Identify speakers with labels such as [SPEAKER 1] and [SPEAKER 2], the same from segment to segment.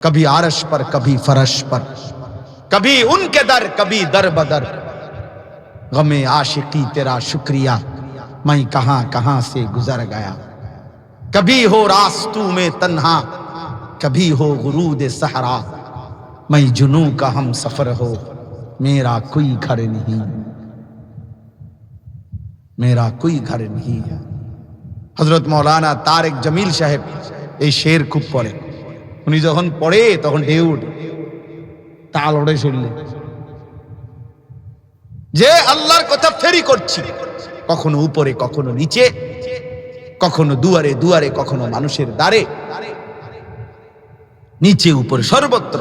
[SPEAKER 1] कभी आरश पर कभी फरश पर, कभी उनके दर कभी दर बदर। गमे आशिकी तेरा शुक्रिया, मैं कहां कहां से गुजर गया। कभी हो रास्तू में तन्हा, कभी हो गुरूद सहरा। मैं जुनू का हम सफर हो, मेरा कोई घर नहीं, मेरा कोई घर नहीं है। हजरत मौलाना तारेक जमील साहेब এই শের খুব পড়ে। উনি যখন পড়ে তখন ঢেউ ওঠে, তাল ওঠে শুনলে যে আল্লাহর কথা ফেরি করছি, কখনো উপরে কখনো নিচে, কখনো দুয়ারে দুয়ারে কখনো মানুষের দ্বারে, নিচে উপরে সর্বত্র।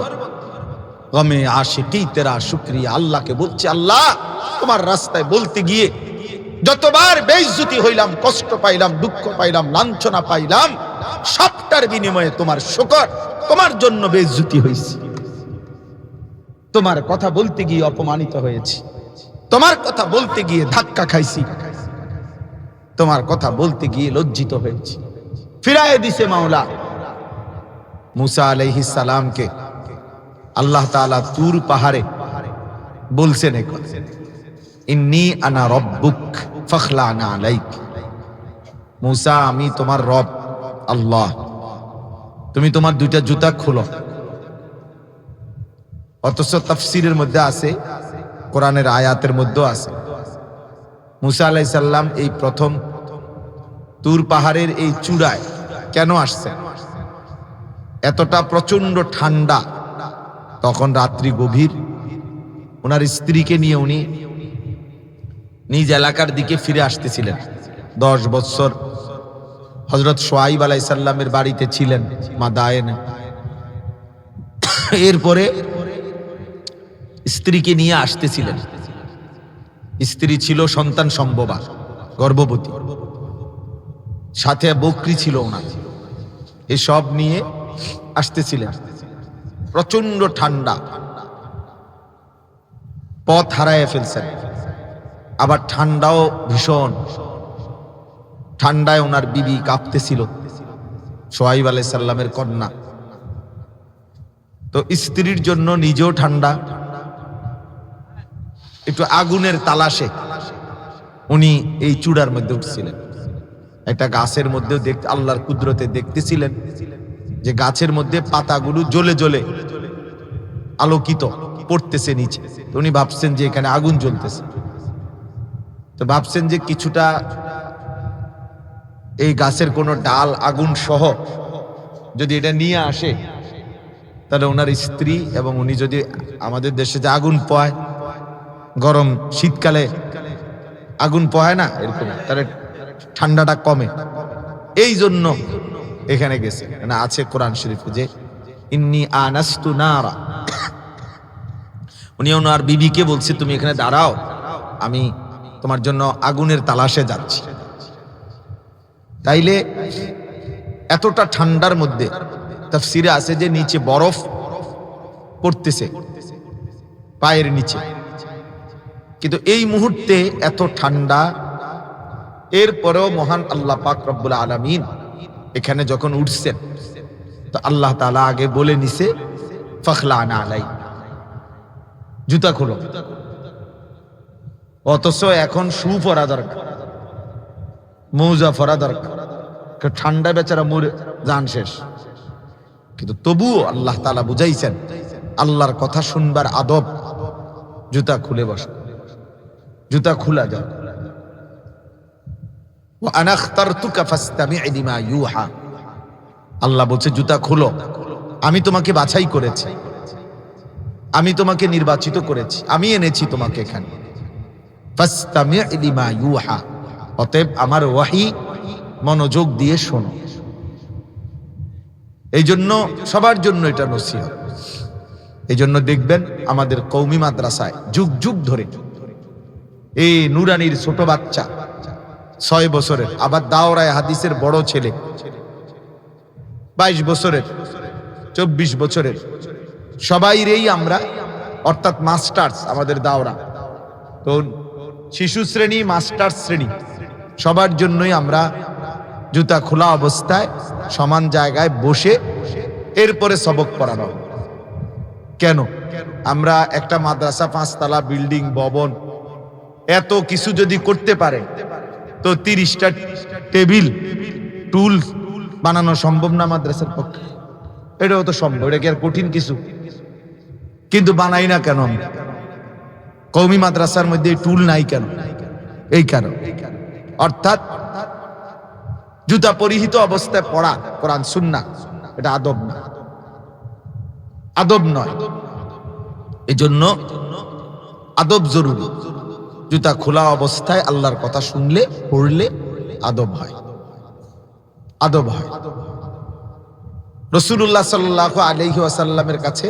[SPEAKER 1] গমে আশিকি তেরা শুকরিয়া, আল্লাহকে বলছে আল্লাহ তোমার রাস্তায় বলতে গিয়ে যতবার বেইজ্জতি হইলাম, কষ্ট পাইলাম, দুঃখ পাইলাম, লাঞ্ছনা পাইলাম, সবটার বিনিময়ে তোমার শুকর, তোমার জন্য বেইজ্জতি হয়েছি, তোমার কথা বলতে গিয়ে অপমানিত হয়েছি, তোমার কথা বলতে গিয়ে ধাক্কা খাইছি, তোমার কথা বলতে গিয়ে লজ্জিত হয়েছি। ফিরায়ে দিছে মাওলা মুসা আলাইহিস সালামকে। আল্লাহ তাআলা তুর পাহাড়ে বলছেন এই কথা, ইন্নী আনা রব্বুক ফখলানা আলাইক। মুসা আমি তোমার রব আল্লাহ, তুমি তোমার দুইটা জুতা খুলো। অথচ তাফসীরের মধ্যে আছে, কোরআনের আয়াতের মধ্যে আছে, মুসা আলাইহিস সালাম এই প্রথম তুর পাহাড়ের এই চূড়ায় কেন আসছেন? এতটা প্রচন্ড ঠান্ডা, তখন রাত্রি গভীর, ওনার স্ত্রীকে নিয়ে উনি নিজ এলাকার দিকে ফিরে আসতেছিলেন। 10 বছর হযরত শুআইব আলাইহিস সালামের বাড়িতে ছিলেন মাদায়েনে। এরপরে স্ত্রীকে নিয়ে আসতেছিলেন। স্ত্রী ছিল সন্তান সম্ভবা, গর্ভবতী, সাথে বকরি ছিল ওনার, এসব নিয়ে আসতেছিলেন। প্রচন্ড ঠান্ডা, পথ হারায় ফেলছেন, আবার ঠান্ডাও ভীষণ। ঠান্ডায় ওনার বিবি কাঁপতেছিল, শুআইব আলাইহিস সালামের কন্যা। তো স্ত্রীর জন্য নিজেও ঠান্ডা, একটু আগুনের তালাশে উনি এই চূড়ার মধ্যে উঠছিলেন। একটা গাছের মধ্যে দেখতে আল্লাহর কুদরতে দেখতেছিলেন যে গাছের মধ্যে পাতাগুলো জ্বলে জ্বলে আলোকিত পড়তেছে নিচে। উনি ভাবছেন যে এখানে আগুন জ্বলতেছে, তো ভাবছেন যে কিছুটা এই গাছের কোনো ডাল আগুন সহ যদি এটা নিয়ে আসে, তাহলে ওনার স্ত্রী এবং উনি যদি, আমাদের দেশে যে আগুন পোহায়, গরম শীতকালে আগুন পোহায় না এরকম, তাহলে ঠান্ডাটা কমে। এই জন্য এখানে গেছে। মানে আছে কোরআন শরীফে যে ইন্নী আনাস্তু নারা, উনি ওনার বিবিকে বলছে তুমি এখানে দাঁড়াও, আমি তোমার জন্য আগুনের তালাশে যাচ্ছি। তাইলে এতটা ঠান্ডার মধ্যে তাফসীরে আছে যে নিচে বরফ পড়তেছে পায়ের নিচে, কিন্তু এই মুহূর্তে এত ঠান্ডা, এরপরেও মহান আল্লাহ পাক রব্বুল আলামিন এখানে যখন উঠছেন, তো আল্লাহ তাআলা আগে বলে নিছে ফখলানা আলাই, জুতা খোলো। অথচ এখন শু পরা দরকার, মোজা পরা দরকার, ঠান্ডা বেচারা মরে জান শেষ। কিন্তু তবুও আল্লাহ তাআলা বুঝাইছেন আল্লাহর কথা শুনবার আদব, জুতা খুলে বসো, জুতা খোলা যাও। ওয়া আনা আখতারতুকা ফাসতামি' লিমা ইউহা, আল্লাহ বলছে জুতা খুলো, আমি তোমাকে বাছাই করেছি, আমি তোমাকে নির্বাচিত করেছি, আমি এনেছি তোমাকে এখানে। ফাসতামি' লিমা ইউহা, অতএব আমার ওয়াহি মনোযোগ দিয়ে শোনো। এই জন্য সবার জন্য এটা নসিহত। এই জন্য দেখবেন আমাদের কওমি মাদ্রাসায় যুগ যুগ ধরে এই নুরানির ছোট বাচ্চা 6 বছরের, আবার দাওরায়ে হাদিসের বড় ছেলে 22 বছরের, 24 বছরের, সবাইরেই আমরা, অর্থাৎ মাস্টার্স আমাদের দাওরা, তো শিশু শ্রেণী, মাস্টার্স শ্রেণী সবার জন্যই আমরা জুতা খোলা অবস্থায় সমান জায়গায় বসে এরপরে সবক পড়ানো। কেন? আমরা একটা মাদ্রাসা 5 তলা বিল্ডিং ভবন এত কিছু যদি করতে পারে তো 30টা টেবিল টুল বানানো সম্ভব না মাদ্রাসার পক্ষে? এটাও তো সম্ভব, এটা কি আর কঠিন কিছু? কিন্তু বানাই না কেন আমরা? কওমি মাদ্রাসার মধ্যে টুল নাই কেন? এই কারণ, অর্থাৎ জুতা পরিহিত অবস্থায় পড়া কোরআন সুন্নাহ, এটা আদব না, আদব নয়। এজন্য আদব জরুরি। জুতা খোলা অবস্থায় আল্লাহর কথা শুনলে পড়লে আদব হয়, আদব হয়। রাসূলুল্লাহ সাল্লাল্লাহু আলাইহি ওয়াসাল্লামের কাছে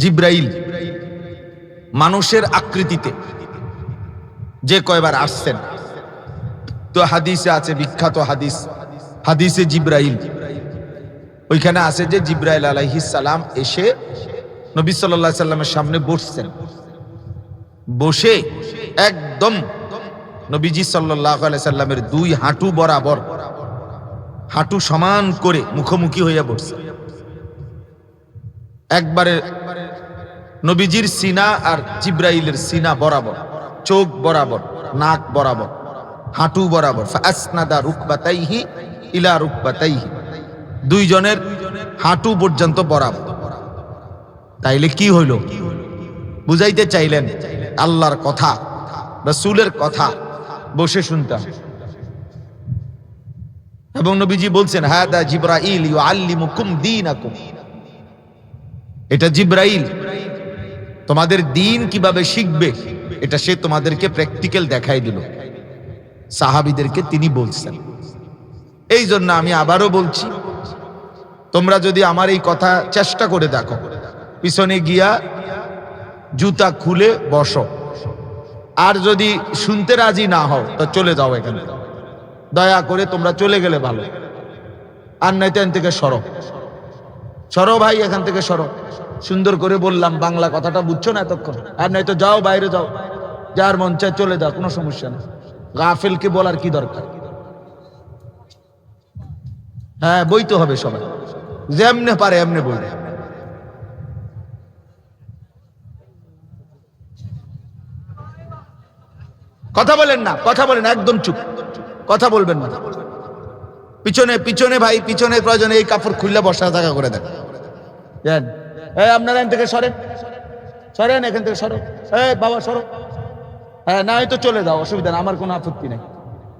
[SPEAKER 1] জিবরাইল মানুষের আকৃতিতে যে কয়বার আসছেন, তো হাদিসে আছে, বিখ্যাত হাদিস, হাদিসে জিবরাইল, ওইখানে আছে যে জিবরাইল আলাইহিস সালাম এসে নবী সাল্লাল্লাহু আলাইহি সাল্লামের সামনে বসছেন, বসে একদম নবীজি সাল্লাল্লাহু আলাইহি সাল্লামের 2 হাঁটু বরাবর, হাঁটু সমান করে মুখোমুখি হইয়া বসছে। একবারে নবীজির সিনা আর জিবরাইলের সিনা বরাবর, চোখ বরাবর, নাক বরাবর, হাঁটু বরাবর। ফাসনাদা রুকবাতাইহি ইলা রুকবাতাইহি, দুইজনের হাঁটু পর্যন্ত বরাবর। তাইলে কি হইল? বুঝাইতে চাইলেন আল্লাহর কথা, রাসূলের কথা বসে শুনতাম। এবং নবীজি বলছেন, হাদা জিবরাইল ইউআল্লিমুকুম দীনাকুম, এটা জিবরাইল তোমাদের দ্বীন কিভাবে শিখবে এটা সে তোমাদেরকে প্র্যাকটিক্যাল দেখাই দিল। সাহাবীদেরকে তিনি বলছেন। এই জন্য আমি আবারও বলছি, তোমরা যদি আমার এই কথা চেষ্টা করে দেখো, পিছনে গিয়া জুতা খুলে বসো, আর যদি শুনতে রাজি না হও তো চলে যাও এখান থেকে, দয়া করে তোমরা চলে গেলে ভালো, আর নয়তো এখান থেকে সরো, সরো ভাই, এখান থেকে সরো। সুন্দর করে বললাম, বাংলা কথাটা বুঝছো না এতক্ষণ? আর নয়তো যাও, বাইরে যাও, যার মন চায় চলে যাও, কোনো সমস্যা নেই। গাফেলকে বলার কি দরকার? হ্যাঁ, বইতে হবে সবাই, যেমনে পারে এমনে বই। কথা বলেন না, কথা বলেন, একদম চুপ, কথা বলবেন না। পিছনে পিছনে ভাই, পিছনে প্রয়োজনে এই কাপড় খুললে বসা জায়গা করে দেন। আপনারা এখান থেকে সরেন, সরেন, এখান থেকে সরো, বাবা সরো। হ্যাঁ, না হয়তো চলে যাও, অসুবিধা না, আমার কোনো আপত্তি নেই,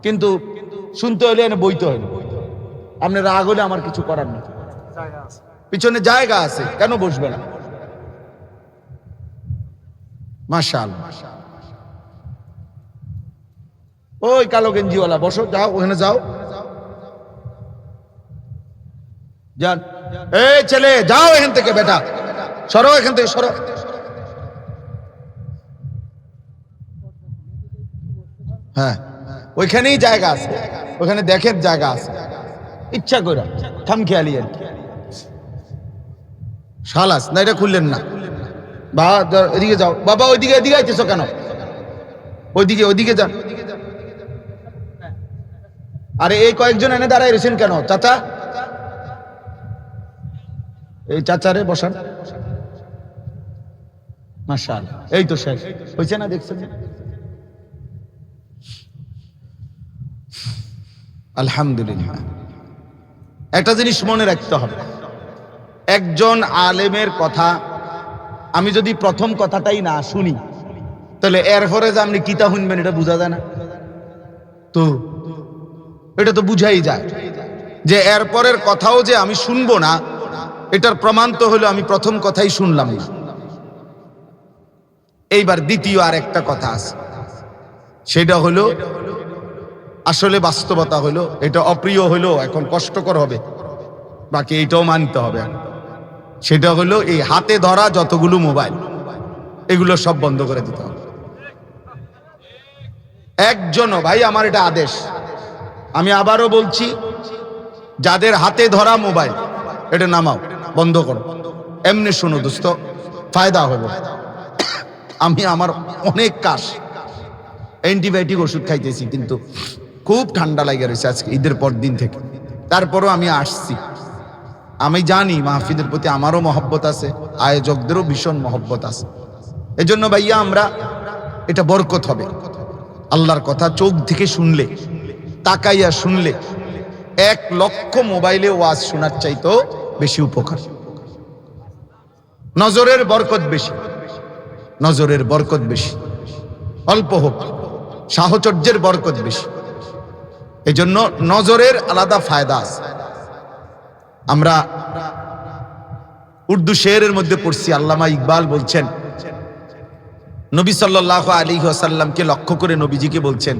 [SPEAKER 1] কিন্তু শুনতে হলে এনে বইতে হইল। আপনি রাগ হলে আমার কিছু করার নেই, পিছনে জায়গা আছে, কেন বসবে না? মাশাআল্লাহ। ওই কালো গেঞ্জিওয়ালা বসো, যাও ওখানে যাও, যান। এই ছেলে, যাও এখান থেকে, বেটা সরো, এখান থেকে সরো। হ্যাঁ, ওইখানেই জায়গা আছে, ওখানে দেখেন জায়গা আছে, ইচ্ছা করে খামখেয়ালি আর কি। শালাস না, এটা খুললেন না। বা এদিকে যাও বাবা, ওইদিকে, এদিকে আইতেছো কেন? ওইদিকে, ওইদিকে যান। আরে এই কয়েকজন এনে দাঁড়ায় রয়েছেন কেন? চাচা, এই চাচারে বসান। মাশাআল্লাহ, এই তো শেষ হয়েছে না, দেখছেন? আলহামদুলিল্লাহ। একটা জিনিস মনে রাখতে হবে, একজন আলেমের কথা আমি যদি প্রথম কথাটাই না শুনি, তাহলে এরপরে যে আপনি কিতা শুনবেন এটা বোঝা যায় না তো? এটা তো বুঝাই যায় যে এরপরের কথাও যে আমি শুনবো না, এটার প্রমাণ তো হলো আমি প্রথম কথাই শুনলাম না। এইবার দ্বিতীয় আর একটা কথা আছে, সেটা হলো আসলে বাস্তবতা হলো, এটা অপ্রিয় হলো, এখন কষ্টকর হবে, বাকি এইটাও মানতে হবে। সেটা হলো এই হাতে ধরা যতগুলো মোবাইল, এগুলো সব বন্ধ করে দিতে হবে। একজনও, ভাই আমার এটা আদেশ, আমি আবারও বলছি, যাদের হাতে ধরা মোবাইল এটা নামাও, বন্ধ করো। এমনি শোনো দোস্ত, ফায়দা হবে। আমি আমার অনেক কাশ, অ্যান্টিবায়োটিক ওষুধ খাইতেছি, কিন্তু খুব ঠান্ডা লাগে রয়েছে আজকে ঈদের পর দিন থেকে, তারপরও আমি আসছি। আমি জানি মাহফিলের প্রতি আমারও মহব্বত আছে, আয়োজকদেরও ভীষণ মহব্বত আছে। এজন্য ভাইয়া আমরা এটা বরকত হবে। আল্লাহর কথা চোখ থেকে শুনলে, তাকাইয়া শুনলে 1 লক্ষ মোবাইলে ওয়াজ শোনার চাইতেও বেশি উপকার। নজরের বরকত বেশি, নজরের বরকত বেশি, অল্প হোক সাহচর্যের বরকত বেশি। এজন্য নজরের আলাদা ফায়দা আছে। আমরা উর্দু শেরের মধ্যে পড়ছি, আল্লামা ইকবাল বলছেন, নবী সাল্লাল্লাহু আলাইহি ওয়াসাল্লামকে লক্ষ্য করে নবীজিকে বলছেন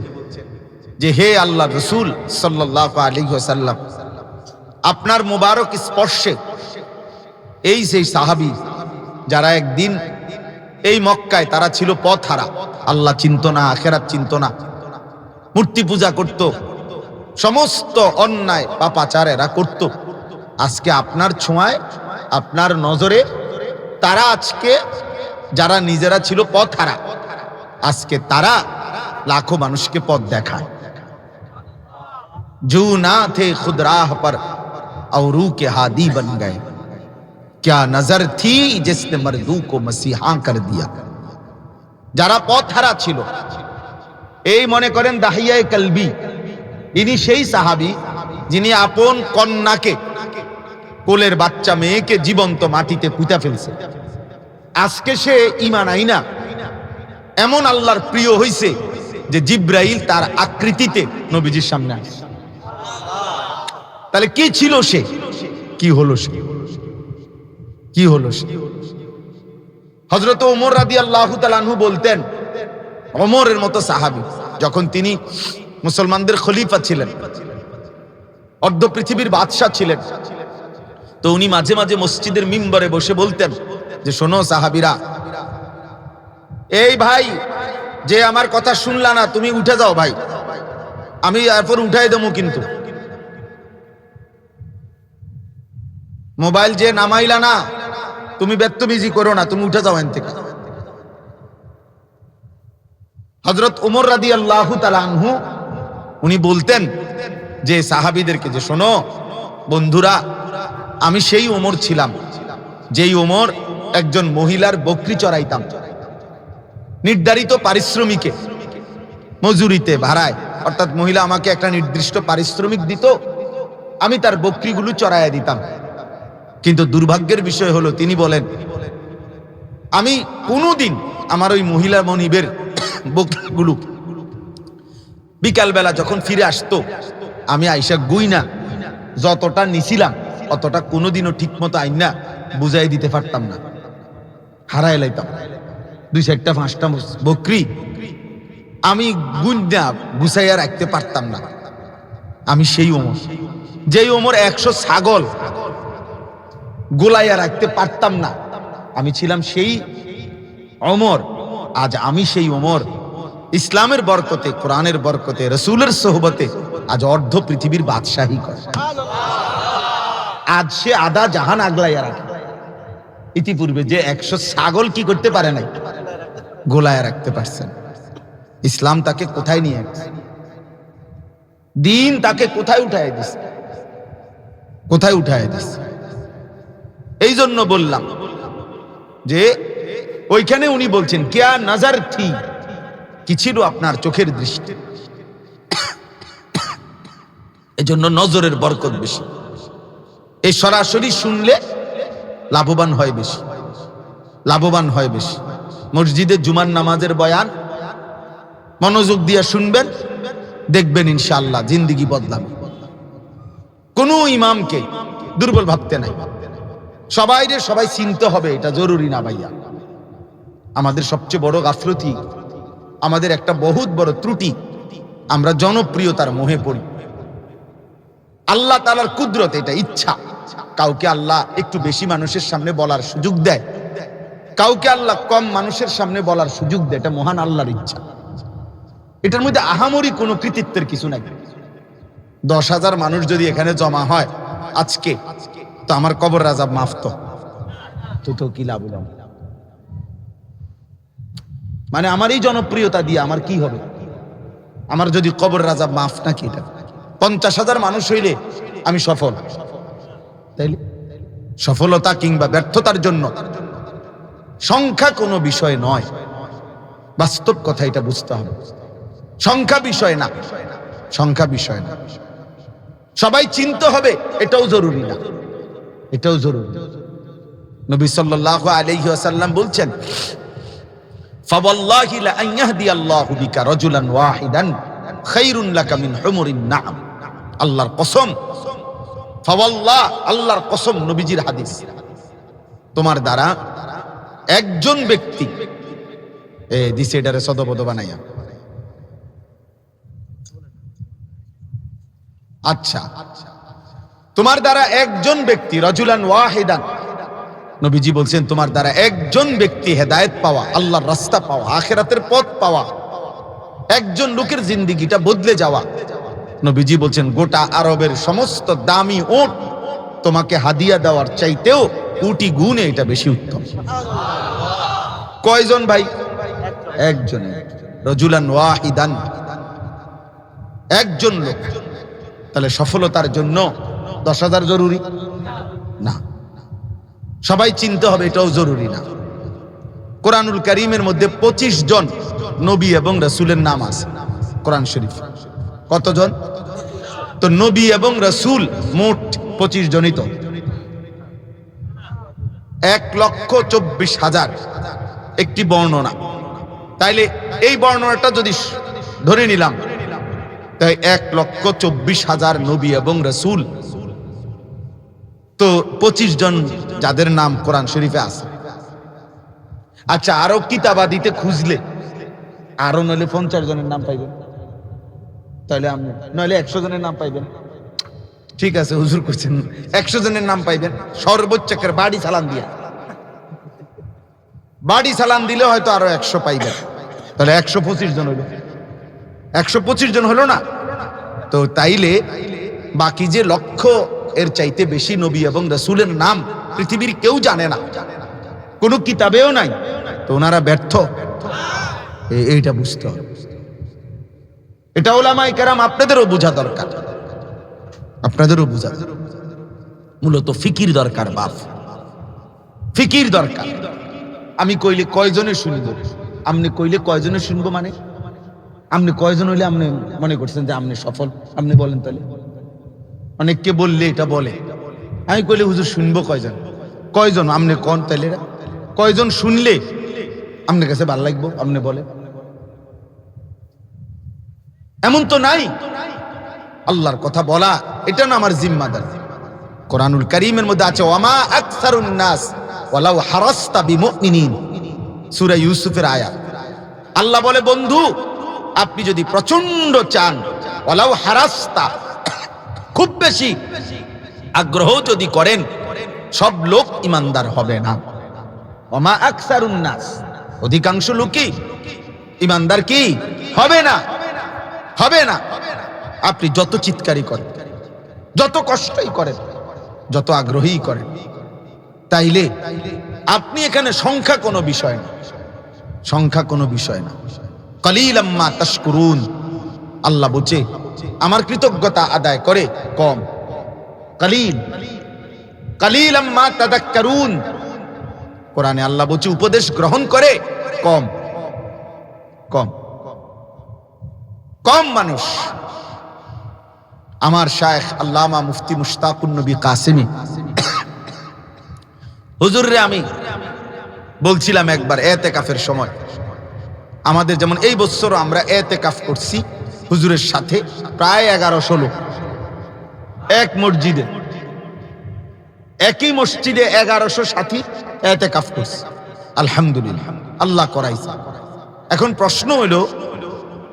[SPEAKER 1] যে হে আল্লাহ রাসূল সাল্লাল্লাহু আলাইহি ওয়াসাল্লাম, আপনার মোবারক স্পর্শে এই সেই সাহাবী যারা একদিন এই মক্কায় তারা ছিল পথহারা, আল্লাহ চিনত না, আখিরাত চিনত না, মূর্তি পূজা করত, সমস্ত অন্যায় পাপাচার এরা করত। আজকে আপনার ছোঁয়ায়, আপনার নজরে তারা আজকে যারা নিজেরা ছিল পথহারা, আজকে তারা লাখো মানুষকে পথ দেখায়। জু না থে খুদ রাহ পর औरू के हादी बन गए, क्या नजर थी जिसने मर्दू को मसीहा कर दिया। যারা পথহারা ছিল, এই মনে করেন দাহিয়া কলবি, ইনি সেই সাহাবী যিনি আপন কন্যাকে, কোলের বাচ্চা মেয়েকে জীবন্ত মাটিতে পুঁতে ফেলছে। আজকে সে ঈমান আইনা এমন আল্লাহর প্রিয় হইছে যে জিব্রাইল তার আকৃতিতে নবীজির সামনে আসে। তাহলে কি ছিল সে, কি হলো সে, কি হলো সে? হযরত ওমর রাদিয়াল্লাহু তাআলা আনহু বলতেন, ওমরের মতো সাহাবী যখন তিনি মুসলমানদের খলিফা ছিলেন, অর্ধ পৃথিবীর বাদশা ছিলেন, তো উনি মাঝে মাঝে মসজিদের মিম্বরে বসে বলতেন যে শোনো সাহাবীরা, এই ভাই যে আমার কথা শুনলা না, তুমি উঠে যাও ভাই, আমি এরপর উঠাই দেবো, কিন্তু মোবাইল যে নামাইলা না, তুমি বেত্তবিজি করো না, তুমি উঠে যাও এখান থেকে। হযরত ওমর রাদিয়াল্লাহু তাআলা আনহু উনি বলতেন যে সাহাবীদেরকে যে শোনো বন্ধুরা, আমি সেই ওমর ছিলাম যেই ওমর একজন মহিলার বকরি চড়াইতাম, নির্ধারিত পারিশ্রমিকে, মজুরিতে, ভাড়ায়, অর্থাৎ মহিলা আমাকে একটা নির্দিষ্ট পারিশ্রমিক দিত, আমি তার বকরিগুলো চড়াইয়া দিতাম। কিন্তু দুর্ভাগ্যের বিষয় হলো তিনি বলেন, আমি কোনোদিন আমার ওই মহিলা মনিবের বকরিগুলো বিকালবেলা যখন ফিরে আসতো, আমি আইসা গুইনা যতটা নিছিলাম অতটা কোনোদিনও ঠিক মতো আইনা বুঝাই দিতে পারতাম না, হারাই লাইতাম। 2-4টা 5টা বকরি আমি গুইনা গুছাইয়া রাখতে পারতাম না। আমি সেই ওমর, যেই ওমর 100 ছাগল গোলাইয়া রাখতে পারতাম না, আমি ছিলাম সেই ওমর। আজ আমি সেই ওমর, ইসলামের বরকতে, কোরআনের বরকতে, রাসূলের সোহবতে আজ অর্ধ পৃথিবীর বাদশাহী করে। আজ সে আধা জাহান আগলাইয়া রাখে। ইতিপূর্বে যে 100 ছাগল কি করতে পারে নাই, গোলাইয়া রাখতে পারছেন। ইসলাম তাকে কোথায় নিয়ে গেছে, দিন তাকে কোথায় উঠায় দিছে, কোথায় উঠায় দিছে। এই জন্য বললাম যে ওইখানে উনি বলছেন কিয়া নজর থি, কি ছিল আপনার চোখের দৃষ্টি। এজন্য নজরের বরকত বেশি। এই সরাসরি শুনলে লাভবান হয় বেশি, লাভবান হয় বেশি। মসজিদে জুমার নামাজের বয়ান মনোযোগ দিয়ে শুনবেন, দেখবেন ইনশাআল্লাহ জিন্দেগি বদলাবে। কোন ইমামকে দুর্বল ভাবতে নাই, সবাই চিনতে হবে, এটা জরুরি না ভাইয়া। আমাদের সবচেয়ে বড় গাফলতি, আমাদের একটা বহুত বড় ত্রুটি, আমরা জনপ্রিয়তার মোহে পড়ি। আল্লাহ তাআলার কুদরত, এটা ইচ্ছা। কাউকে আল্লাহ একটু বেশি মানুষের সামনে বলার সুযোগ দেয়, কাউকে আল্লাহ কম মানুষের সামনে বলার সুযোগ দেয়, এটা মহান আল্লাহর ইচ্ছা। এটার মধ্যে আহামরি কোনো কৃতিত্বের কিছু নাই। 10,000 মানুষ যদি এখানে জমা হয় আজকে, তো আমার কবর আযাব মাফ তো কি লাভ হলো? মানে আমার এই জনপ্রিয়তা দিয়ে আমার কি হবে? আমার যদি কবর আযাব মাফ নাকি? এটা 50,000 মানুষ হইলে আমি সফল, তাইলে সফলতা কিংবা ব্যর্থতার জন্য সংখ্যা কোনো বিষয় নয়। বাস্তব কথা এটা বুঝতে হবে। সংখ্যা বিষয় না, সংখ্যা বিষয় না। সবাই চিনতে হবে এটাও জরুরি না, এটাও জরুরি। নবী সাল্লাল্লাহু আলাইহি ওয়াসাল্লাম বলছেন, ফাওয়াল্লাহি লা আন ইয়াহদিয়াল্লাহু বিকা রাজুলান ওয়াহিদান খায়রুন লাকা মিন হুমুরিন নাআম। আল্লাহর কসম, ফাওয়াল্লাহ, আল্লাহর কসম, নবীজির হাদিস, তোমার দ্বারা একজন ব্যক্তি দিছে এটারে সদবদ বানাইয়া, আচ্ছা, তোমার দ্বারা একজন ব্যক্তি, রাজুলান ওয়াহিদান, নবীজি বলছেন তোমার দ্বারা একজন ব্যক্তি হেদায়েত পাওয়া, আল্লাহর রাস্তা পাওয়া, আখিরাতের পথ পাওয়া, একজন লোকের জিন্দেগিটা বদলে যাওয়া, নবীজি বলছেন গোটা আরবের সমস্ত দামি উট তোমাকে হাদিয়া দেওয়ার চাইতেও কোটি গুণে এটা বেশি উত্তম। কয়জন ভাই? একজন। রাজুলান ওয়াহিদান, একজন লোক। তাহলে সফলতার জন্য 10,000 জরুরি না, সবাই চিনতে হবে এটাও জরুরি না। কোরআনুল কারীমের মধ্যে 25 জন নবী এবং রাসূলের নাম আছে কোরআন শরীফ। কতজন? তো নবী এবং রাসূল মোট 25 জনই তো 1,24,000 একটি বর্ণনা। তাইলে এই বর্ণনাটা যদি ধরে নিলাম, তাই 1,24,000 নবী এবং রাসূল, তো 25 জন যাদের নাম কোরআন শরীফে আছে। আচ্ছা, আরো কিতাবাদিতে খুঁজলে আরো নইলে 50 জনের নাম পাইবেন, তাহলে আপনি নইলে 100 জনের নাম পাইবেন। ঠিক আছে, হুজুর করছেন 100 জনের নাম পাইবেন সর্বোচ্চ বাড়ি চালান দিয়া, বাড়ি চালান দিলে হয়তো আরো 100 পাইবেন, তাহলে 125 জন হইল, 125 জন হলো না? তো তাইলে বাকি যে লক্ষ এর চাইতে বেশি নবী এবং রাসূলের নাম পৃথিবীর কেউ জানে না, কোনো কিতাবেও নাই, তো ওনারা ব্যর্থ, এইটা বুঝতে হবে। এটা উলামায়ে কেরাম আপনাদেরও বোঝা দরকার, আপনাদেরও বোঝা, মূলত ফিকির দরকার, বাপ ফিকির দরকার। আমি কইলে কয়জনে শুনবো, আপনি কইলে কয়জনে শুনবো, মানে আপনি কয়জন হইলে আপনি মনে করছেন যে আপনি সফল? আপনি বলেন তাহলে। অনেককে বললে এটা বলে, আমি কইলে হুজুর শুনবো কয়জন? কয়জন আপনি কোন? তাহলে কয়জন শুনলে আপনার কাছে ভালো লাগবো আপনি বলেন? এমন তো নাই। আল্লাহর কথা বলা এটা না আমার জিম্মাদার। কোরআনুল কারীমের মধ্যে আছে, ওয়ামা আকসারুন নাস ওয়ালাউ হারাসতা বিমুমিনিন, সূরা ইউসুফের আয়াত। আল্লাহ বলে, বন্ধু আপনি যদি প্রচন্ড চান, ওয়ালাউ হারাসতা, খুব বেশি আগ্রহ যদি করেন, সব লোক ইমানদার হবে না। ওয়ামা আকসারুন নাস, অধিকাংশ লোকই ইমানদার কি হবে না, হবে না। আপনি যত চিৎকারই করেন, যত কষ্টই করেন, যত আগ্রহী করেন, তাইলে আপনি এখানে সংখ্যা কোনো বিষয় না, সংখ্যা কোনো বিষয় না। কলিলাম মা তাশকুরুন, আল্লাহ বলছে আমার কৃতজ্ঞতা আদায় করে কম। কলিল, কলিলাম মা তাযাক্কারুন, কোরআনে আল্লাহ বলছে উপদেশ গ্রহণ করে কম, কম, কম মানুষ। আমার শায়েখ আল্লামা মুফতি মুশতাকুন নবী কাসেমি হুজুররে আমি বলছিলাম একবার এতেকাফের সময়, আমাদের যেমন এই বছরও আমরা এতেকাফ করছি হুজুরের সাথে, প্রায় 1100 লোক এক মসজিদে, একই মসজিদে 1100 সাথী এতেকাফ করছি। আলহামদুলিল্লাহ, আল্লাহ করাইছে। এখন প্রশ্ন হইল,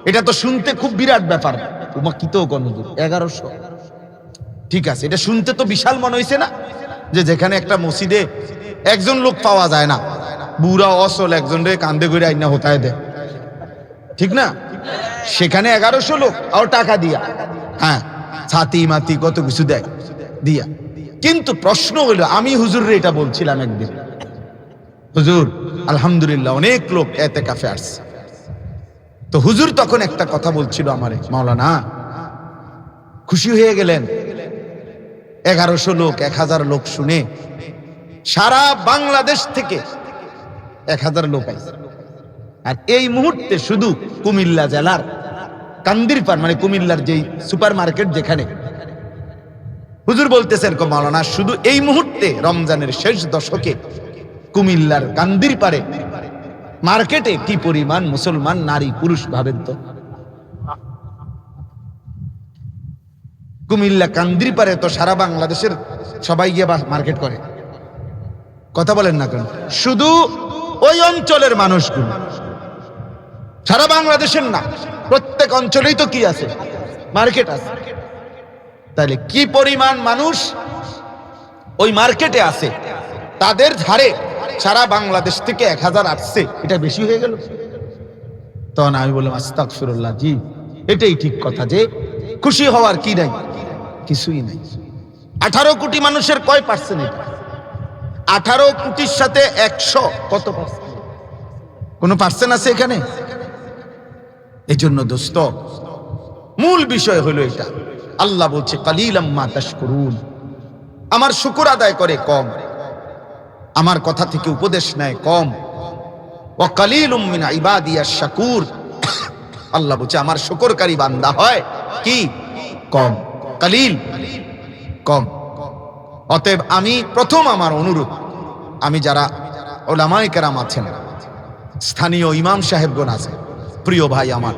[SPEAKER 1] এটা তো শুনতে খুব বিরাট ব্যাপার, উমা কি তো কোন 1100, ঠিক আছে, এটা শুনতে তো বিশাল মনে হইছে না, যে যেখানে একটা মসজিদে একজন লোক পাওয়া যায় না, বুড়া অসল একজন রে কান্দে করে আইনা হতায় দেয়, ঠিক না? সেখানে 1100 লোক, আর টাকা দিয়া, হ্যাঁ, ছাতি মাতি কত কিছু দেয় দিয়া। কিন্তু প্রশ্ন হলো, আমি হুজুররে এটা বলছিলাম একদিন, হুজুর আলহামদুলিল্লাহ অনেক লোক এতেকাফে আসছে। তো হুজুর তখন একটা কথা বলছিল আমারে, মাওলানা খুশি হয়ে গেলেন, 1100 লোক 1000 লোক শুনে সারা বাংলাদেশ থেকে 1000 লোক আইছে। আর এই মুহূর্তে শুধু কুমিল্লা জেলার কান্দিরপাড় মানে কুমিল্লার যেই সুপার মার্কেট যেখানে হুজুর বলতেছেন মাওলানা শুধু এই মুহূর্তে রমজানের শেষ দশকে কুমিল্লার কান্দিরপাড়ে মার্কেটে কি পরিমাণ মুসলমান নারী পুরুষ ভাবেন তো। কুমিল্লা কান্দিরপাড়ে তো সারা বাংলাদেশের সবাই গিয়ে মার্কেট করে, কথা বলেন না কেন? শুধু ওই অঞ্চলের মানুষগুলো, সারা বাংলাদেশের না, প্রত্যেক অঞ্চলেই তো কি আছে, মার্কেট আছে। তাহলে কি পরিমাণ মানুষ ওই মার্কেটে আছে, তাদের ধারে সারা বাংলাদেশ থেকে 1000 আসছে, এটা বেশি হয়ে গেল। তখন আমি বললাম আস্তাগফিরুল্লাহ, জি এটাই ঠিক কথা, যে খুশি হওয়ার কি নাই, কিছুই নাই। 18 কোটি মানুষের কয় পার্সেন্ট এটা? 18 কোটির সাথে 100 কত পার্সেন্ট? কোন পার্সেন্ট আছে এখানে? এই জন্য দোস্ত মূল বিষয় হলো এটা। আল্লাহ বলছে কালিলাম মা তাশকুরুন, আমার শুকর আদায় করে কম, আমার কথা থেকে উপদেশ নেয় কম। ওয়া কালিলুম মিন ইবাদিয়াশ শাকুর, আল্লাহ বলছে আমার শুকরকারী বান্দা হয় কি কম, কালিল, কম। অতএব আমি প্রথম আমার অনুরোধ, আমি যারা উলামায়ে কেরাম আছেন, স্থানীয় ইমাম সাহেবগণ আছেন, প্রিয় ভাই আমার,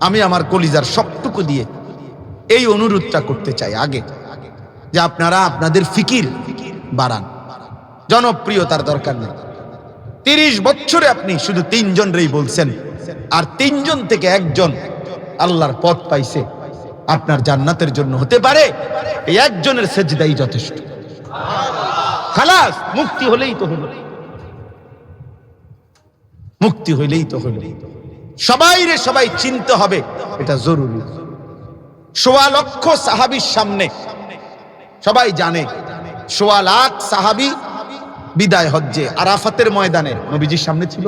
[SPEAKER 1] আমি আমার কলিজার সবটুকু দিয়ে এই অনুরোধটা করতে চাই আগে, যে আপনারা আপনাদের ফিকির বাড়ান। জনপ্রিয়তার দরকার নেই। 30 বছরে আপনি শুধু 3 জনরেই বলছেন, আর 3 জন থেকে 1 জন আল্লাহর পথ পাইছে, আপনার জান্নাতের জন্য হতে পারে এই 1 জনের সেজদাই যথেষ্ট। খালাস, মুক্তি হলেই তো হলো, মুক্তি হইলেই তো হলো। সবাই চিনতে হবে, এটা জরুরি। 1.25 লক্ষ সাহাবীর সামনে সবাই জানে 1.25 লাখ সাহাবী বিদায় হজ্জে আরাফাতের ময়দানে নবীজির সামনে ছিল।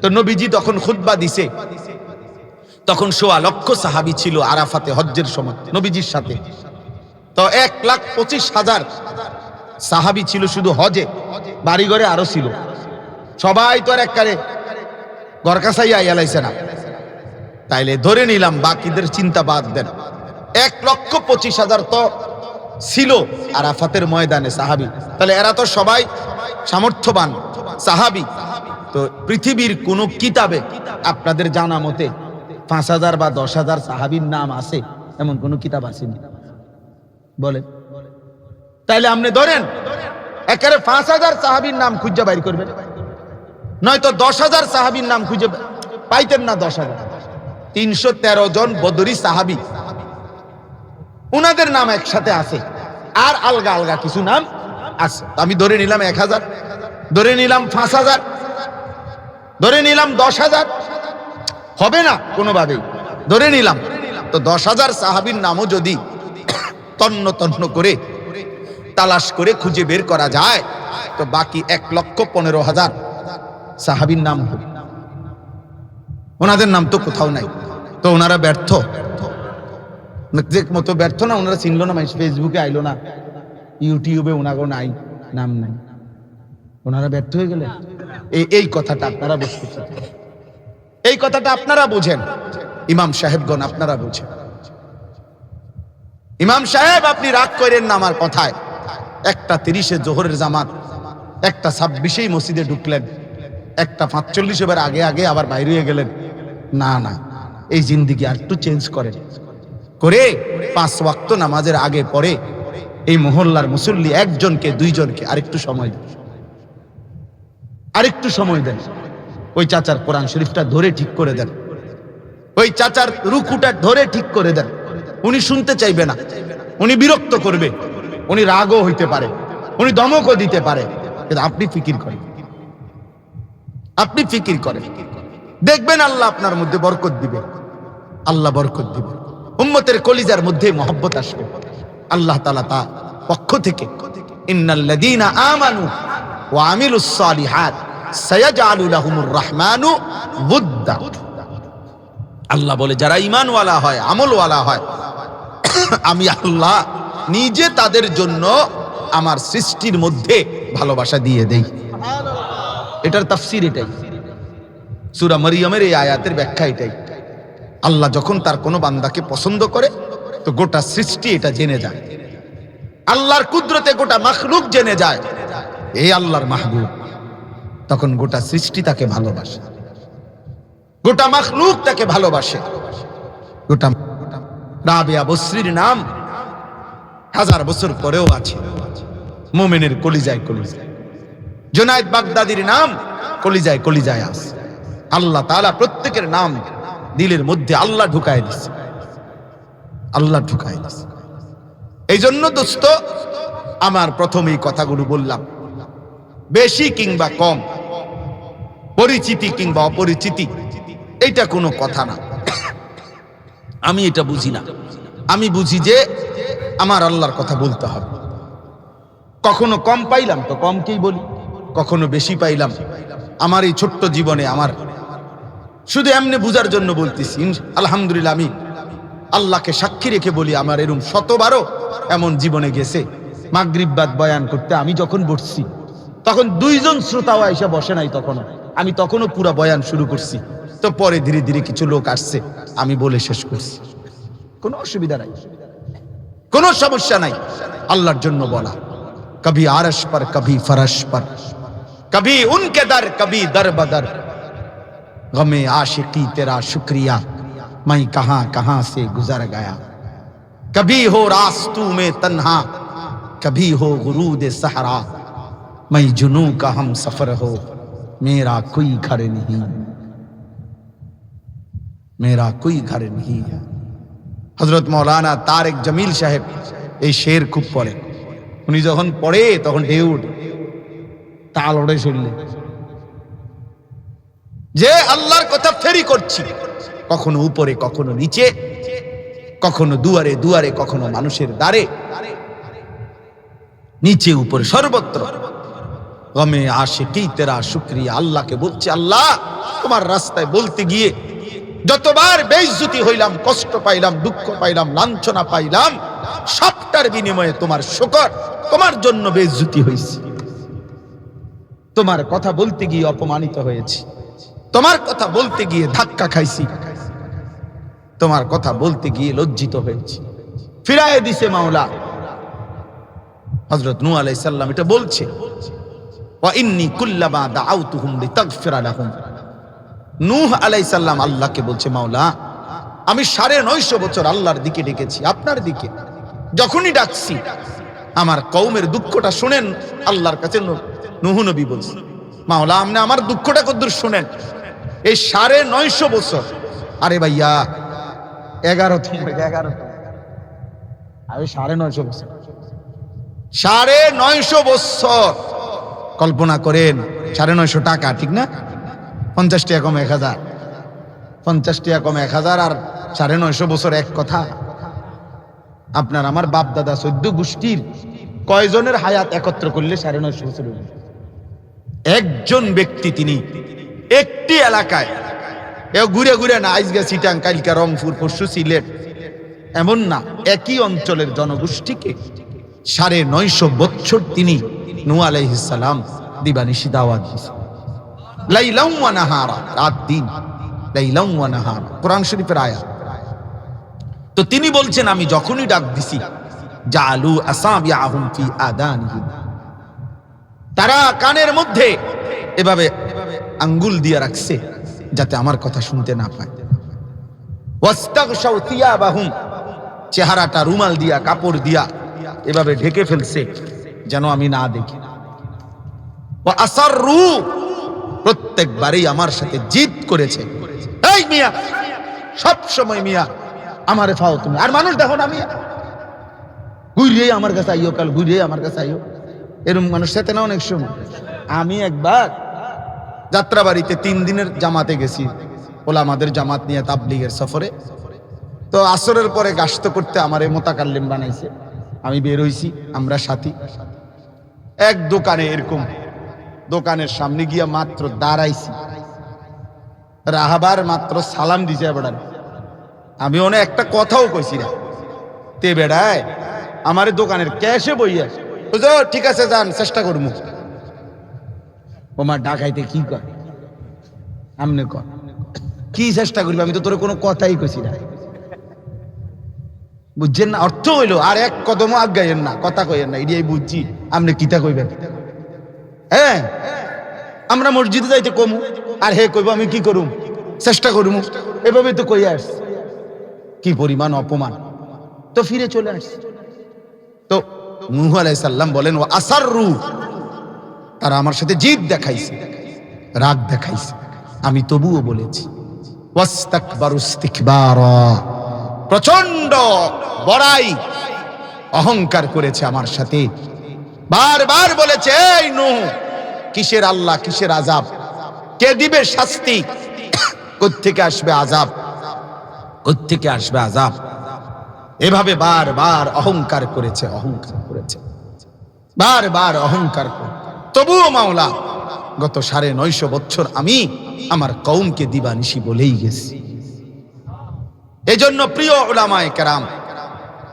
[SPEAKER 1] তো নবীজি তখন খুতবা দিছে, তখন 1.25 লক্ষ সাহাবী ছিল আরাফাতে হজ্জের সময় নবীজির সাথে। তো 1,25,000 সাহাবী ছিল শুধু হজে, বাড়িঘরে আরো ছিল। সবাই তো আর একবারে ঘর কাছাই আইয়ালাইছে না। তাইলে ধরে নিলাম বাকিদের চিন্তা বাদ দেন, 1,25,000 তো ছিল আরাফাতের ময়দানে সাহাবী। তাহলে এরা তো সবাই সামর্থ্যবান সাহাবী। তো পৃথিবীর কোন কিতাবে আপনাদের জানা মতে 5,000 বা 10,000 সাহাবীর নাম আছে এমন কোন কিতাব আসেনি? বলেন। তাইলে আপনি ধরেন একেবারে 5,000 সাহাবীর নাম খুঁজে বাইর করবেন, নয়তো 10,000 সাহাবীর নাম খুঁজে পাইতেন না। 10,000 313 জন বদরি সাহাবী, উনাদের নাম একসাথে আছে, আর আলগা আলগা কিছু নাম আছে। আমি ধরে নিলাম 1,000, ধরে নিলাম 5,000, ধরে নিলাম 10,000, হবে না কোনোভাবেই। ধরে নিলাম তো 10,000 সাহাবীর নামও যদি তন্ন তন্ন করে তালাশ করে খুঁজে বের করা যায়, তো বাকি 1,15,000 সাহাবীর নাম হবে। ওনাদের নাম তো কোথাও নাই। তো ওনারা ব্যর্থ, যে মতো ব্যর্থ না, ওনারা চিনলো না, ফেসবুকে আইলো না, ইউটিউবে ওনাগো নাই, নাম নাই, ওনারা ব্যর্থ হয়ে গেলেন। এই কথাটা আপনারা বুঝতে, এই কথাটা আপনারা বুঝেন। ইমাম সাহেবগণ আপনারা বুঝেন। ইমাম সাহেব আপনি রাগ করেন না আমার কথায়। 1:30 জোহরের জামাত, 1:26 মসজিদে ঢুকলেন, 1:45 এবার আগে আগে আবার বাইরে হয়ে গেলেন। না না, এই জিন্দিগি আর একটু চেঞ্জ করেন, করে 5 ওয়াক্ত নামাজের আগে পরে এই মহল্লার মুসল্লি 1 জনকে 2 জনকে আরেকটু সময় দেন, আরেকটু সময় দেন। ওই চাচার কোরআন শরীফটা ধরে ঠিক করে দেন, ওই চাচার রুকুটা ধরে ঠিক করে দেন। উনি শুনতে চাইবে না, উনি বিরক্ত করবে, উনি রাগও হইতে পারে, উনি ধমকও দিতে পারে, কিন্তু আপনি ফিকির করেন, আপনি ফিকির করেন, দেখবেন আল্লাহ আপনার মধ্যে বরকত দিবে, আল্লাহ বরকত দিবে। উম্মতের কলিজার মধ্যে মহব্বত আসবে। আল্লাহ তাআলা তা পক্ষ থেকে ইন্নাল্লাযীনা আমানু ওয়া আমিলুস সালিহাত সায়াজআলু লাহুমুর রাহমানু ওয়ুদ্দা। আল্লাহ বলে যারা ঈমানওয়ালা হয়, আমলওয়ালা হয়, আমি আল্লাহ নিজে তাদের জন্য আমার সৃষ্টির মধ্যে ভালোবাসা দিয়ে দেই। এটার তাফসীর এটাই, সূরা মারইয়ামের এই আয়াতের ব্যাখ্যা এটাই। আল্লাহ যখন তার কোনো বান্দাকে পছন্দ করে তো গোটা সৃষ্টি এটা জেনে যায়, আল্লাহর কুদরতে গোটা মাখলুক জেনে যায় এই আল্লাহর মাহবুব, তখন গোটা সৃষ্টি তাকে ভালোবাসে, গোটা মাখলুক তাকে ভালোবাসে। গোটা রাবিয়া বসরির নাম 1000 বছর পরেও আছে মুমিনের কলিজায় কলিজায়। জুনায়েদ বাগদাদির নাম কলিজায় কলিজায় আছে। আল্লাহ তাআলা প্রত্যেকের নাম দিলের মধ্যে আল্লাহ ঢুকায় দিচ্ছে, আল্লাহ ঢুকায় দিচ্ছে। এই জন্য দোস্ত আমার প্রথমেই কথাগুলো বললাম, বেশি কিংবা কম, পরিচিতি কিংবা অপরিচিতি এইটা কোনো কথা না। আমি এটা বুঝি না। আমি বুঝি যে আমার আল্লাহর কথা বলতে হবে। কখনো কম পাইলাম তো কমকেই বলি, কখনো বেশি পাইলাম। আমার এই ছোট্ট জীবনে আমার শুধু এমনি বুঝার জন্য বলতেছি, আলহামদুলিল্লাহ আমি আল্লাহকে সাক্ষী রেখে বলি, আমার এরকম 100বারও এমন জীবনে গেছে। মাগরিব বাদ বয়ান করতে আমি যখন বসছি তখন 2 জন শ্রোতাও এসে বসে নাই, আমি তখনও পুরা বয়ান শুরু করছি। তো পরে ধীরে ধীরে কিছু লোক আসছে, আমি বলে শেষ করছি। কোনো অসুবিধা নাই, কোনো সমস্যা নাই। আল্লাহর জন্য বলা, কবি আরশ পর কবি ফরশ পর, কবি উনকে দর কবি দর বদর, গমে आशिकी तेरा शुक्रिया मैं कहां कहां से गुजर गया, कभी हो रास्तू में तन्हा कभी हो गुरूद सहरा, मैं जुनू का हम सफर हो मेरा कोई घर नहीं, मेरा कोई घर नहीं है। হযরত মাওলানা তারেক জামিল সাহেব এই শের খুব পড়ে। উনি যখন পড়ে তখন ঢেউ ওঠে, তাল ওঠে শুনলে যে আল্লাহর কথা ফেরি করছি, কখনো উপরে কখনো নিচে, কখনো দুয়ারে দুয়ারে কখনো মানুষের দ্বারে, নিচে উপরে সর্বত্র। গমে আশিকি তেরা শুকরিয়া, আল্লাহকে বলছে আল্লাহ তোমার রাস্তায় বলতে গিয়ে যতবার বেইজ্জতি হইলাম, কষ্ট পাইলাম, দুঃখ পাইলাম, লাঞ্ছনা পাইলাম, সবটার বিনিময়ে তোমার শুকর, তোমার জন্য বেইজ্জতি হয়েছে। তোমার কথা বলতে গিয়ে অপমানিত হয়েছি, তোমার কথা বলতে গিয়ে ধাক্কা খাইছি, তোমার কথা বলতে গিয়ে লজ্জিত হয়েছি। ফিরায়ে দিছে মাওলা। হযরত নূহ আলাইহিস সালাম এটা বলছে, ওয়া ইন্নী কুল্লামা দাআউতুহুম লিতাগফিরা লাহুম। নূহ আলাইহিস সালাম আল্লাহকে বলছে, মাওলা আমি 950 বছর আল্লাহর দিকে ডেকেছি, আপনার দিকে। যখনই ডাকছি আমার কওমের দুঃখটা শুনেন। আল্লাহর কাছে নূহ নবী বলছে, মাওলা আপনি আমার দুঃখটা কদ্দুর শুনেন। এই 950 বছর, আরে ভাইয়া 11 আমি 950 বছর, 950 বছর কল্পনা করেন। 950 টাকা, ঠিক না? 50 টাকা কম 1000, 50 টাকা কম 1000 আর 950 বছর এক কথা। আপনার আমার বাপ দাদা 14 গোষ্ঠীর কয়জনের হায়াত একত্র করলে 950 বছর হবে? একজন ব্যক্তি, তিনি একটি এলাকায় ঘুরে ঘুরে না, আজকে চিটাং, কালকা রংপুর, পরশু সিলেট, এমন না, একই অঞ্চলের জনগোষ্ঠীকে 950 বছর তিনি নূহ আলাইহিস সালাম দিবানিশি দাওয়াত দিয়েছেন। লাইলাম ওয়া নাহারা, রাত দিন, লাইলাম ওয়া নাহারা, কোরআন শরীফের আয়াত। তো তিনি বলছেন আমি যখনই ডাক দিছি, জালু আসাবিআহুম ফি আদানিহিম, তারা কানের মধ্যে এভাবে আঙ্গুল দিয়ে রাখছে যাতে আমার কথা শুনতে না পায়। ওয়াস্তাগশাউ থিয়াবাহুম, চেহারাটা রুমাল দিয়া, কাপড় দিয়া এভাবে ঢেকে ফেলছে যেন আমি না দেখি। ওয়া আসাররু, প্রত্যেকবারই আমার সাথে জিদ করেছে, এই মিয়া সব সময় মিয়া আমারে ফাও তুমি, আর মানুষ দেখো না মিয়া, ঘুরে আমার কাছে আইও, কাল ঘুরে আমার কাছে আইও, এরকম মানুষ সাথে না অনেক সময়। আমি একবার যাত্রাবাড়িতে 3 দিনের জামাতে গেছি, ওলামাদের জামাত নিয়ে তাবলীগের সফরে। তো আসরের পরে গাশত করতে আমারে মোতাকাল্লিম বানাইছে, আমি বের হইছি, আমরা সাথী। এক দোকানে, এরকম দোকানের সামনে গিয়া মাত্র দাঁড়াইছি, রাহাবার মাত্র সালাম দিছে বেড়ান, আমি অনেক একটা কথাও কইছি না। তে বেড়ায় আমার দোকানের ক্যাশে বইয়া, হুজুর ঠিক আছে যান, চেষ্টা করবো। ওমা ডাকাইতে কি কর, আমনে কর কি চেষ্টা করবি, আমি তো তোর কোনো কথাই কইছি না, বুঝছেন না? অর্থ হইলো আর এক কদম আগাইয়েন না, কথা কইেন না, এটাই বুঝছি। আপনি কিতা কইবেন? হ্যাঁ, আমরা মসজিদে যাইতে কমু আর হে কইব আমি কি করুম, চেষ্টা করুম, এভাবে তো কই আস। কি পরিমাণ অপমান! তো ফিরে চলে আসছে। তো নূহ আলাইহিস সালাম বলেন ওয়া আসাররু, তারা আমার সাথে জিদ দেখাইছে, রাগ দেখাইছে, আমি তবুও বলেছি। ওয়াস্তাকবারু ইস্তিকবারা, প্রচন্ড বড়াই অহংকার করেছে আমার সাথে, বারবার বলেছে এই নূহ কিসের আল্লাহ, কিসের আযাব, কে দিবে শাস্তি, কোত্থেকে আসবে আযাব, কোত্থেকে আসবে আযাব। এভাবে বারবার অহংকার করেছে, অহংকার করেছে, বারবার অহংকার করে। তবুও মাওলা গত ৯৫০ বছর আমি আমার কওমকে দিবানিশি বলেই গেছি। এজন্য প্রিয় উলামায়ে কেরাম,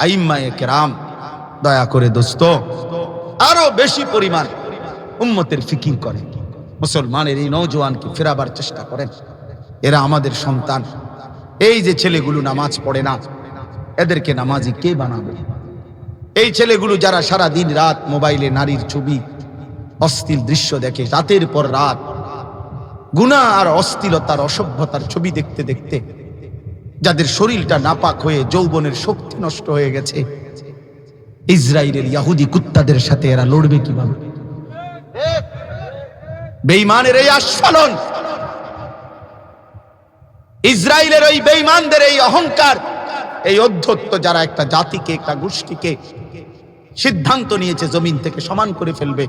[SPEAKER 1] আইম্মায়ে কেরাম, দয়া করে দোস্ত আরো বেশি পরিমাণ উম্মতের ফিকির করেন, মুসলমানের এই নওজোয়ানকে ফেরাবার চেষ্টা করেন। এরা আমাদের সন্তান। এই যে ছেলেগুলো নামাজ পড়ে না, এদেরকে নামাজি কে বানাবে? এই ছেলেগুলো যারা সারা দিন রাত মোবাইলে নারীর ছবি, অশ্লীল দৃশ্য দেখে, রাতের পর রাত গুনাহ আর অশ্লীলতার, অসভ্যতার ছবি দেখতে দেখতে যাদের শরীরটা নাপাক হয়ে যৌবনের শক্তি নষ্ট হয়ে গেছে, ইসরায়েলের ইহুদি কুত্তাদের সাথে এরা লড়বে কিভাবে? বেঈমানের এই আস্ফালন, ইসরায়েলের ওই বেঈমানদের এই অহংকার, এই অধ্যত্ব, যারা একটা জাতিকে, একটা গোষ্ঠীকে সিদ্ধান্ত নিয়েছে জমিন থেকে সমান করে ফেলবে,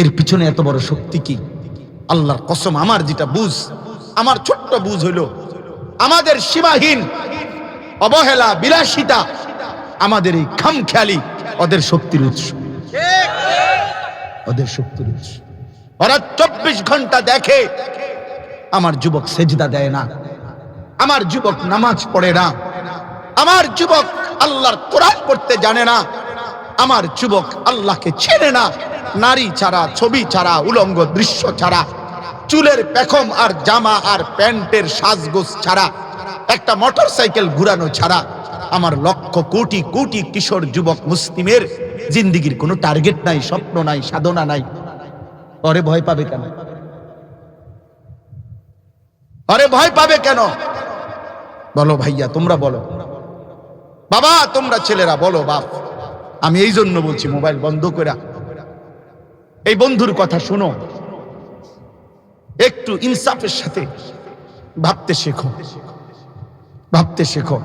[SPEAKER 1] এর পিছনে এত বড় শক্তি কি? আল্লাহর কসম, আমার যেটা বুঝ, আমার ছোট্ট বুঝ হইল আমাদের সীমাহীন অবহেলা, বিলাসিতা, আমাদের এই খামখেয়ালি ওদের শক্তির উৎস, ওদের শক্তির উৎস। ওরা ২৪ ঘন্টা দেখে, আমার যুবক সেজদা দেয় না, আমার যুবক নামাজ পড়ে না, আমার যুবক আল্লাহর কোরআন পড়তে জানে না, আমার যুবক আল্লাহকে চেনে না, নারী ছাড়া, ছবি ছাড়া, উলঙ্গ দৃশ্য ছাড়া, চুলের পেখম আর জামা আর প্যান্টের সাজগোজ ছাড়া, একটা মোটরসাইকেল ঘুরানো ছাড়া আমার লক্ষ কোটি কোটি কিশোর যুবক মুসলিমের জিন্দিগির কোনো টার্গেট নাই, স্বপ্ন নাই, সাধনা নাই। পরে ভয় পাবে কেন? আরে ভয় পাবে কেন? বলো ভাইয়া, তোমরা বলো, বাবা তোমরা ছেলেরা বলো, বাপ। আমি এই জন্য বলছি মোবাইল বন্ধ করে এই বন্ধুর কথা শুনো, একটু ইনসাফের সাথে ভাবতে শেখো, ভাবতে শেখো।